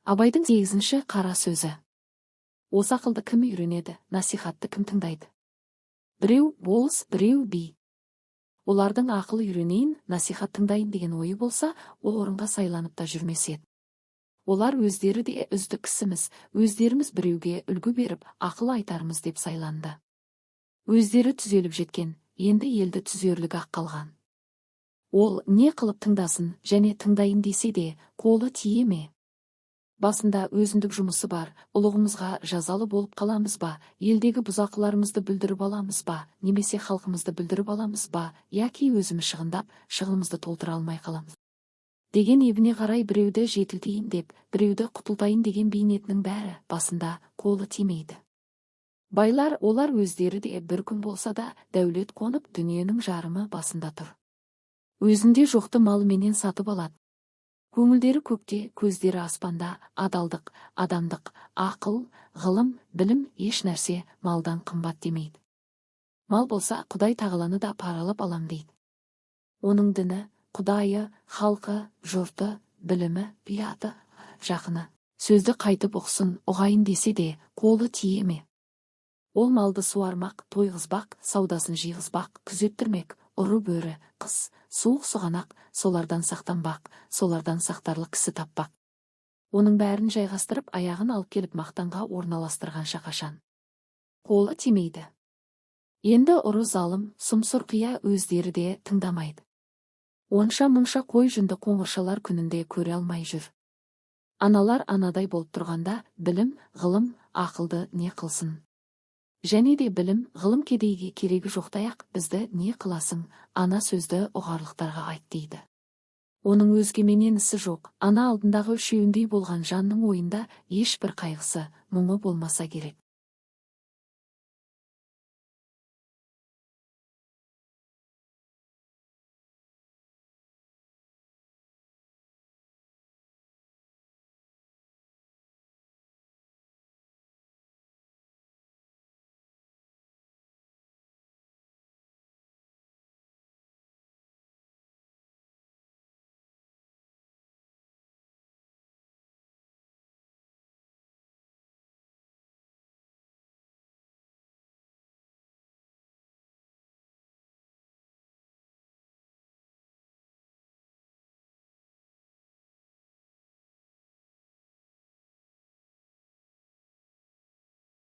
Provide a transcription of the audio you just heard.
Абайдың 8-ші қара сөзі. Осы ақылды кім үйренеді, насихатты кім тыңдайды? Біреу болыс, біреу би. Олардың ақыл үйренейін, насихат тыңдайын деген ойы болса, ол орынға сайланып та жүрмес еді. Олар өздері де үздік кісіміз, өздеріміз біреуге үлгі беріп, ақыл айтармыз деп сайланды. Өздері түзеліп жеткен, енді елді түзерлік ақ қалған. Ол не қылып тыңдасын, және тыңдайын десе де, қолы тие ме? Басында өзіндік жұмысы бар, ұлығымызға жазалы болып қаламыз ба, елдегі бұзақыларымызды бүлдіріп аламыз ба, немесе халқымызды бүлдіріп аламыз ба, яки өзіміз шығындап, шығылымызды толтыра алмай қаламыз деген ебіне қарай біреуді жетілтейін деп, біреуді құтылтайын деген бейнетінің бәрі басында қолы тимейді. Байлар, олар өздері де бір күн болса да дәулет қонып, дүниенің жарымы басында тұр. Өзінде жоқты малыменен сатып алады. Көңілдері көкте, көздері аспанда, адалдық, адамдық, ақыл, ғылым, білім еш нәрсе малдан қымбат демейді. Мал болса, Құдай тағаланы да паралап алам дейді. Оның діні, Құдайы, халқы, жұрты, білімі, биаты, жақыны. Сөзді қайтып ұқсын, ұғайын десе де, қолы тие ме? Ол малды суармақ, тойғызбақ, саудасын жиғызбақ, күзеттірмек, ұры бөрі, қыс, суық сұғанақ, солардан сақтанбақ, солардан сақтарлық кісі таппақ. Оның бәрін жайғастырып, аяғын алып келіп мақтанға орналастырғанша қашан қолы тимейді. Енді ұры залым, сұмсырқия өздері де тыңдамайды. Онша-мұнша қой жүнді қоңыршалар күнінде көре алмай жүр. Аналар анадай болып тұрғанда, білім, ғылым, ақылды не қылсын? Және де білім, ғылым кедейге керегі жоқтаяқ, бізді не қыласың, ана сөзді ұғарлықтарға айт дейді. Оның өзгеменен ісі жоқ, ана алдындағы үшеуіндей болған жанның ойында ешбір қайғысы, мұңы болмаса керек.